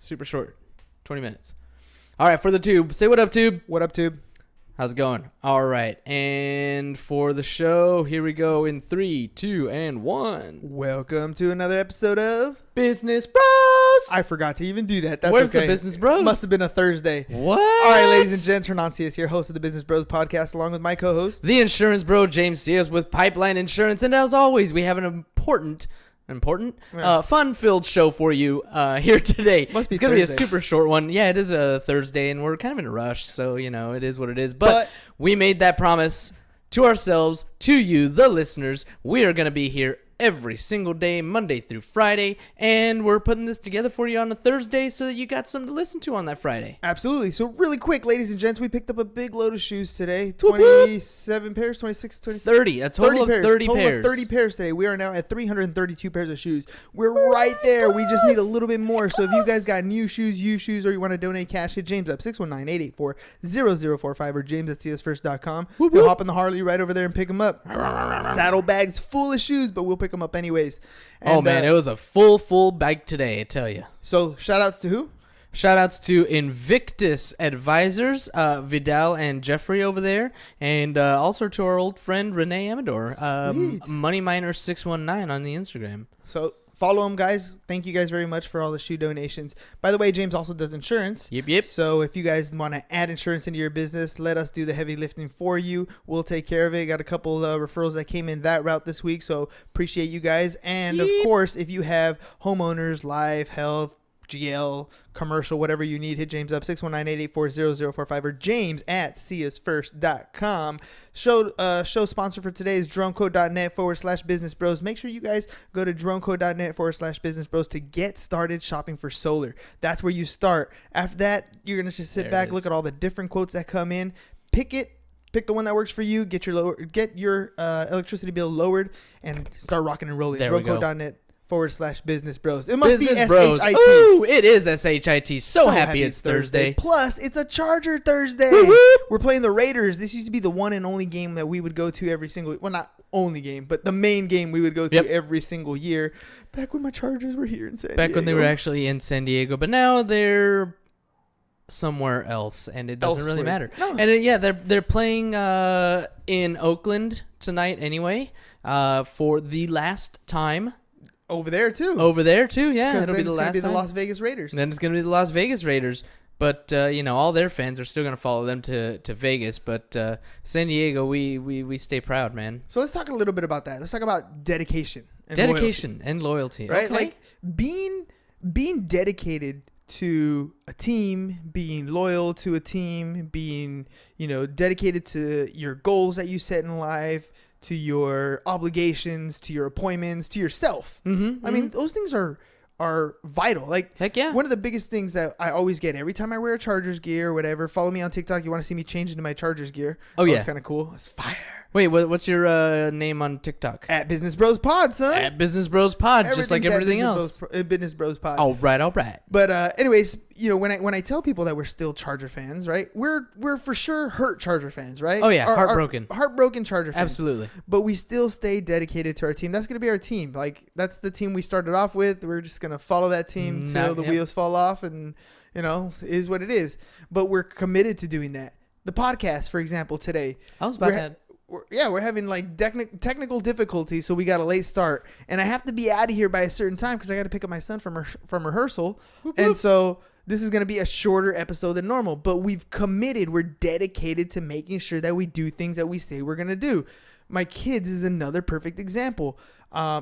Super short. 20 minutes. All right, for the tube. Say what up, tube. What up, tube? How's it going? All right, and for the show, here we go in 3, 2, and 1. Welcome to another episode of Business Bros. I forgot to even do that. That's Where's okay. the Business Bros? Must have been a Thursday. What? All right, ladies and gents, Hernancias here, host of the Business Bros podcast, along with my co-host, The insurance bro, James Sears with Pipeline Insurance. And as always, we have an important, fun-filled show for you here today. Must be it's going to be a Thursday. super short one. Yeah, it is a Thursday, and we're kind of in a rush, so, you know, it is what it is. But we made that promise to ourselves, to you, the listeners. We are going to be here every single day, Monday through Friday, and we're putting this together for you on a Thursday so that you got something to listen to on that Friday. Absolutely. So really quick, ladies and gents, we picked up a big load of shoes today. Whoop, whoop. 27 pairs, 26, 27. 30, a total of 30 Total pairs. of 30 pairs today. We are now at 332 pairs of shoes. We're right there. We just need a little bit more. So if you guys got new shoes, used shoes, or you want to donate cash, hit James up, 619-884-0045 or james@csfirst.com. He'll hop on the Harley right over there and pick them up. Saddlebags full of shoes, but we'll pick them up anyways. And, oh, man, it was a full bag today, I tell you. So shout outs to who? Shout outs to Invictus Advisors, Vidal and Jeffrey over there, and also to our old friend Renee Amador, MoneyMiner619 on the Instagram. So follow them, guys. Thank you guys very much for all the shoe donations. By the way, James also does insurance. Yep. So if you guys want to add insurance into your business, let us do the heavy lifting for you. We'll take care of it. Got a couple referrals that came in that route this week, so appreciate you guys. And of course, if you have homeowners, life, health, GL, commercial, whatever you need, hit James up, 619-884-0045 or james@csfirst.com. Show sponsor for today is dronecode.net/business bros. Make sure you guys go to dronecode.net/business bros to get started shopping for solar. That's where you start. After that, you're going to just sit back, look at all the different quotes that come in, pick the one that works for you, get your electricity bill lowered, and start rocking and rolling. dronecode.net/business bros. It must Business be Bros. SHIT. Ooh, it is SHIT. So happy it's Thursday. Plus, it's a Charger Thursday. Woo-hoo. We're playing the Raiders. This used to be the one and only game that we would go to every single, well, not only game, but the main game we would go to every single year. Back when my Chargers were here in San Diego. Back when they were actually in San Diego, but now they're somewhere else, and it doesn't really matter. No. And they're playing in Oakland tonight anyway, for the last time. Over there, too, yeah. It'll be the last time. the Las Vegas Raiders. Then it's going to be the Las Vegas Raiders. But, all their fans are still going to follow them to Vegas. But San Diego, we stay proud, man. So let's talk a little bit about that. Let's talk about dedication. And loyalty. Right? Okay. Like being dedicated to a team, being loyal to a team, being, dedicated to your goals that you set in life, to your obligations, to your appointments, to yourself. I mean, those things are vital. Like, heck yeah. One of the biggest things that I always get every time I wear a Chargers gear or whatever, follow me on TikTok. You want to see me change into my Chargers gear. Oh, yeah. It's kind of cool. It's fire. Wait, what's your name on TikTok? At Business Bros Pod, son. At Business Bros Pod, just like everything else. Business Bros Pod. All right. But anyways, when I tell people that we're still Charger fans, right? We're for sure hurt Charger fans, right? Oh yeah, heartbroken. Heartbroken Charger fans. Absolutely. But we still stay dedicated to our team. That's going to be our team. Like, that's the team we started off with. We're just going to follow that team till the wheels fall off, and it is what it is. But we're committed to doing that. The podcast, for example, today. I was about to we're having like technical difficulties, so we got a late start, and I have to be out of here by a certain time because I got to pick up my son from rehearsal, and so this is going to be a shorter episode than normal. But we've committed, we're dedicated to making sure that we do things that we say we're going to do. My kids is another perfect example.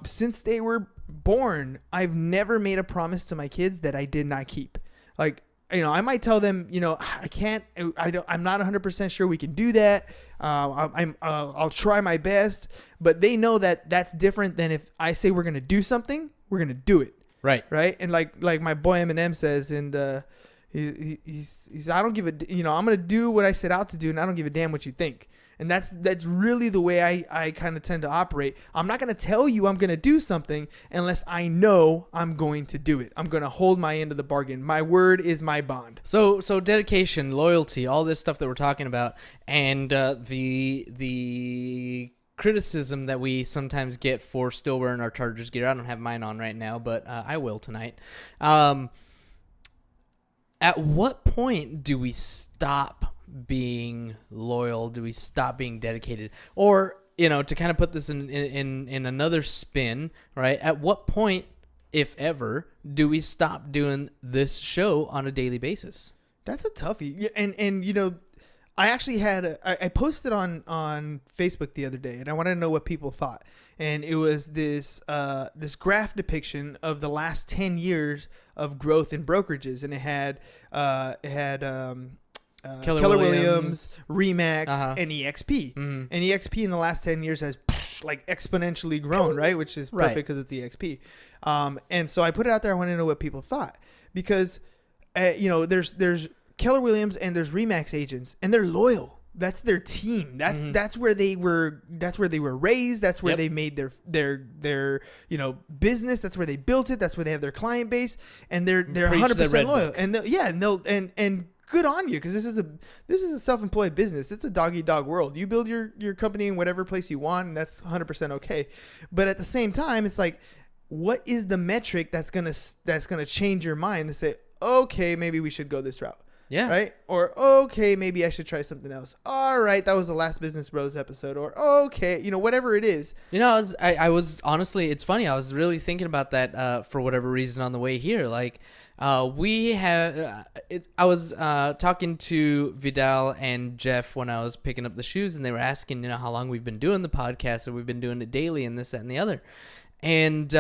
Since they were born, I've never made a promise to my kids that I did not keep. Like, I might tell them, I'm not 100% sure we can do that. I'll try my best, but they know that that's different than if I say we're going to do something, we're going to do it. Right. Right. And like my boy Eminem says, and he's I don't give a, I'm going to do what I set out to do, and I don't give a damn what you think. And that's really the way I kind of tend to operate. I'm not going to tell you I'm going to do something unless I know I'm going to do it. I'm going to hold my end of the bargain. My word is my bond. So dedication, loyalty, all this stuff that we're talking about, and the criticism that we sometimes get for still wearing our Chargers gear. I don't have mine on right now, but I will tonight. at what point do we stop being loyal? Do we stop being dedicated? Or, to kind of put this in another spin, right? At what point, if ever, do we stop doing this show on a daily basis? That's a toughie. And I actually I posted on Facebook the other day, and I wanted to know what people thought. And it was this graph depiction of the last 10 years of growth in brokerages, and it had Keller Williams, Remax, and EXP. Mm-hmm. And EXP in the last 10 years has like exponentially grown, right? Which is perfect because it's EXP. And so I put it out there. I wanted to know what people thought, because there's Keller Williams and there's Remax agents, and they're loyal. That's their team. That's where they were. That's where they were raised. That's where they made their business. That's where they built it. That's where they have their client base, and they're 100% loyal. And good on you, because this is a self-employed business. It's a dog-eat-dog world. You build your company in whatever place you want, and that's 100% okay. But at the same time, it's like, what is the metric that's gonna change your mind to say, okay, maybe we should go this route? Yeah. Right? Or, okay, maybe I should try something else. All right, that was the last Business Bros episode. Or, okay, whatever it is. I was honestly, it's funny. I was really thinking about that for whatever reason on the way here. Like, I was talking to Vidal and Jeff when I was picking up the shoes, and they were asking, how long we've been doing the podcast, and we've been doing it daily and this, that, and the other. And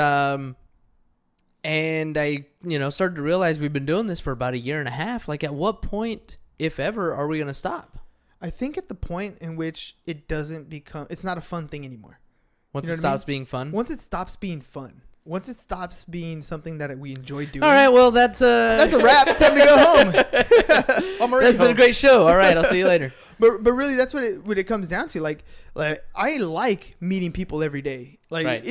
I, started to realize we've been doing this for about a year and a half. Like, at what point, if ever, are we going to stop? I think at the point in which it's not a fun thing anymore. Once it stops being fun? Once it stops being fun. Once it stops being something that we enjoy doing. All right, well, that's a wrap. Time to go home. That's been a great show. All right, I'll see you later. But really, that's what it comes down to. Like I like meeting people every day. Like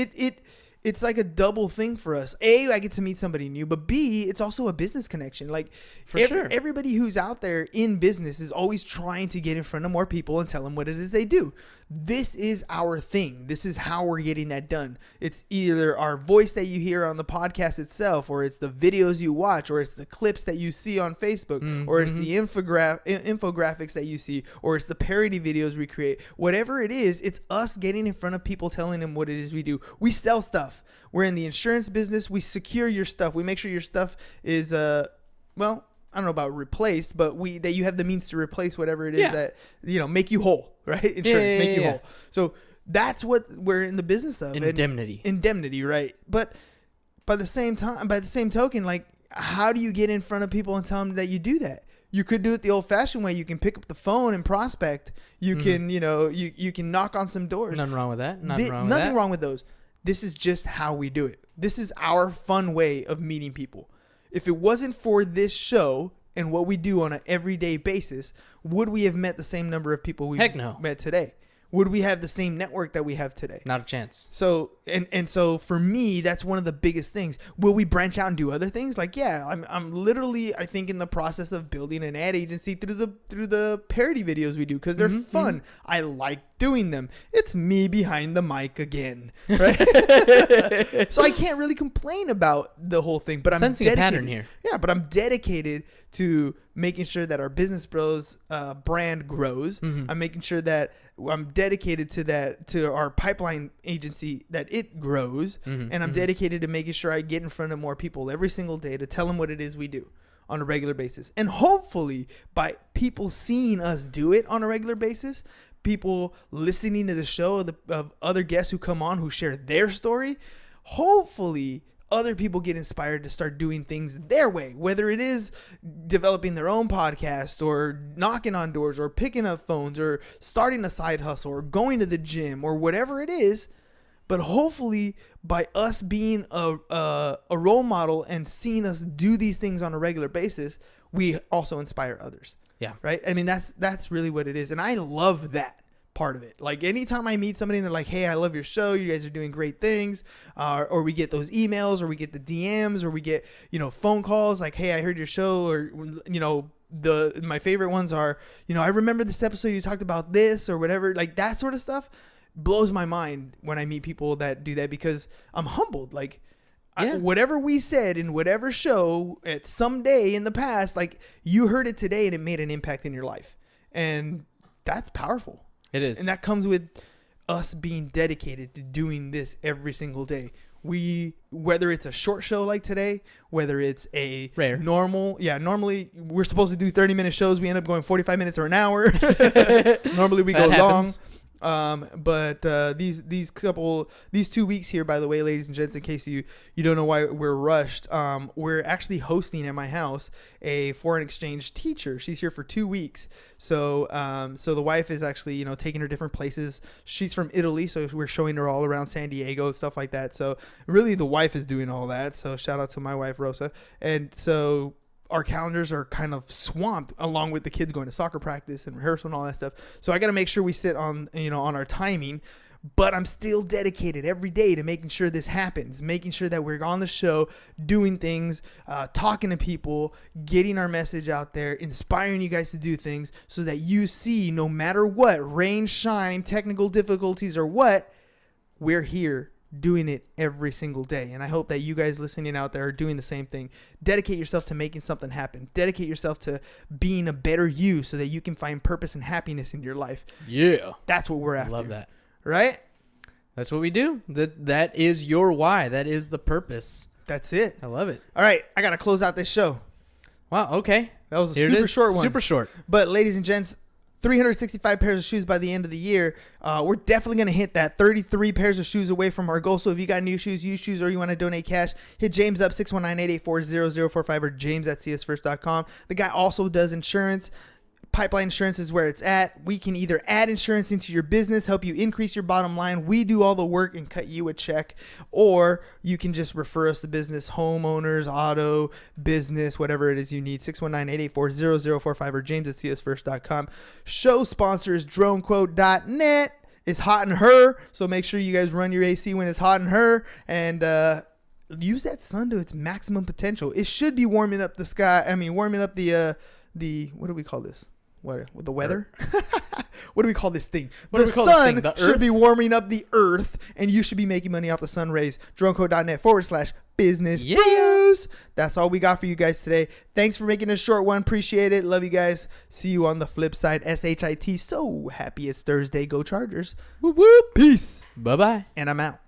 it's like a double thing for us. A, I get to meet somebody new, but B, it's also a business connection. Like, sure. Everybody who's out there in business is always trying to get in front of more people and tell them what it is they do. This is our thing. This is how we're getting that done. It's either our voice that you hear on the podcast itself, or it's the videos you watch, or it's the clips that you see on Facebook, or it's the infographics that you see, or it's the parody videos we create. Whatever it is, it's us getting in front of people, telling them what it is we do. We sell stuff. We're in the insurance business. We secure your stuff. We make sure your stuff is, I don't know about replaced, but that you have the means to replace whatever it is that, make you whole, right? Insurance, make you whole. So that's what we're in the business of. Indemnity, right? But by the same token, like, how do you get in front of people and tell them that you do that? You could do it the old-fashioned way. You can pick up the phone and prospect. You can, you can knock on some doors. Nothing wrong with that. Nothing wrong with those. This is just how we do it. This is our fun way of meeting people. If it wasn't for this show and what we do on an everyday basis, would we have met the same number of people we've met today? Would we have the same network that we have today? Not a chance. So so for me, that's one of the biggest things. Will we branch out and do other things? Like, yeah, I'm literally, I think, in the process of building an ad agency through the parody videos we do, because they're fun. I like doing them. It's me behind the mic again, right? So I can't really complain about the whole thing, but I'm sensing a pattern here. Yeah, but I'm dedicated to making sure that our Business Bros brand grows. I'm making sure that I'm dedicated to our pipeline agency, that it grows. And I'm dedicated to making sure I get in front of more people every single day to tell them what it is we do on a regular basis. And hopefully, by people seeing us do it on a regular basis, people listening to the show of other guests who come on who share their story, hopefully other people get inspired to start doing things their way, whether it is developing their own podcast, or knocking on doors, or picking up phones, or starting a side hustle, or going to the gym, or whatever it is. But hopefully, by us being a role model and seeing us do these things on a regular basis, we also inspire others. Yeah. Right? I mean, that's really what it is. And I love that part of it. Like, anytime I meet somebody and they're like, hey, I love your show, you guys are doing great things, or we get those emails, or we get the DMs, or we get, phone calls like, hey, I heard your show, or, my favorite ones are, I remember this episode you talked about this, or whatever. Like, that sort of stuff blows my mind when I meet people that do that, because I'm humbled. Like, Whatever we said in whatever show at some day in the past, like you heard it today and it made an impact in your life. And that's powerful. It is. And that comes with us being dedicated to doing this every single day. Whether it's a short show like today, whether it's a normally we're supposed to do 30-minute shows. We end up going 45 minutes or an hour. Normally we go long. But these 2 weeks here, by the way, ladies and gents, in case you don't know why we're rushed, we're actually hosting at my house a foreign exchange teacher. She's here for 2 weeks. So the wife is actually, taking her different places. She's from Italy, so we're showing her all around San Diego and stuff like that. So really the wife is doing all that. So shout out to my wife, Rosa. And so our calendars are kind of swamped along with the kids going to soccer practice and rehearsal and all that stuff. So I got to make sure we sit on our timing, but I'm still dedicated every day to making sure this happens, making sure that we're on the show, doing things, talking to people, getting our message out there, inspiring you guys to do things so that you see no matter what, rain, shine, technical difficulties or what, we're here doing it every single day. And I hope that you guys listening out there are doing the same thing. Dedicate yourself to making something happen. Dedicate yourself to being a better you so that you can find purpose and happiness in your life. Yeah. That's what we're after. Love that. Right? That's what we do. That is your why. That is the purpose. That's it. I love it. All right. I got to close out this show. Wow. Okay. That was a super short one. Super short. But ladies and gents, 365 pairs of shoes by the end of the year. We're definitely going to hit that 33 pairs of shoes away from our goal. So if you got new shoes, used shoes, or you want to donate cash, hit James up 619-884-0045 or james@csfirst.com. The guy also does insurance. Pipeline Insurance is where it's at. We can either add insurance into your business, help you increase your bottom line. We do all the work and cut you a check. Or you can just refer us to business, homeowners, auto, business, whatever it is you need. 619-884-0045 or james@csfirst.com. Show sponsor is dronequote.net. It's hot in her, so make sure you guys run your AC when it's hot in her. And use that sun to its maximum potential. It should be warming up the sky. Warming up the what do we call this? What with the weather? What do we call this thing? The sun should be warming up the earth, and you should be making money off the sun rays. DroneCode.net/business brews. That's all we got for you guys today. Thanks for making this short one. Appreciate it. Love you guys. See you on the flip side. SHIT. So happy it's Thursday. Go Chargers. Whoop whoop. Peace. Bye bye. And I'm out.